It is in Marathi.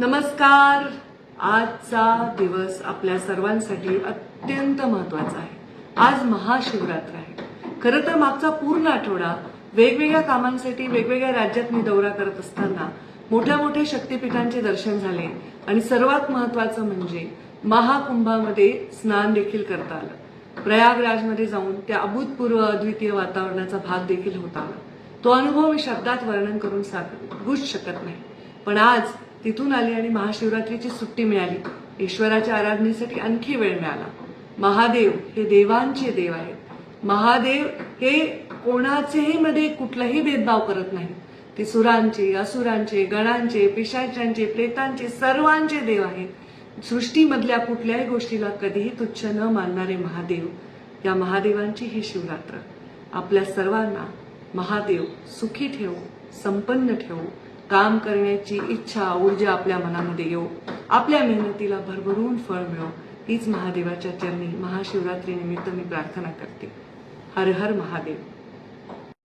नमस्कार. आजचा दिवस आपल्या सर्वांसाठी अत्यंत महत्त्वाचा आहे. आज महाशिवरात्र आहे. खरं तर मागचा पूर्ण आठवडा वेगवेगळ्या कामांसाठी वेगवेगळ्या राज्यात मी दौरा करत असताना मोठ्या मोठ्या शक्तिपीठांचे दर्शन झाले आणि सर्वात महत्त्वाचं म्हणजे महाकुंभामध्ये स्नान देखील करता आलं. प्रयागराजमध्ये जाऊन त्या अभूतपूर्व अद्वितीय वातावरणाचा भाग देखील होता आला. तो अनुभव मी शब्दात वर्णन करून सांगूच शकत नाही. पण आज तिथून आली आणि महाशिवरात्रीची सुट्टी मिळाली. ईश्वराच्या आराधनेसाठी आणखी वेळ मिळाला. महादेव हे देवांचे देव आहेत. महादेव हे कोणाचेही मध्ये कुठलाही भेदभाव करत नाही. ते सुरांचे, असुरांचे, गणांचे, पिशाचांचे, प्रेतांचे, सर्वांचे देव आहेत. सृष्टीमधल्या कुठल्याही गोष्टीला कधीही तुच्छ न मानणारे महादेव, या महादेवांची ही शिवरात्र. आपल्या सर्वांना महादेव सुखी ठेवो, संपन्न ठेवो, काम करण्याची इच्छा, ऊर्जा आपल्या मनामध्ये येऊ, आपल्या मेहनतीला भरभरून फळ मिळो, हीच महादेवाच्या चरणी महाशिवरात्री निमित्त मी प्रार्थना करते. हर हर महादेव.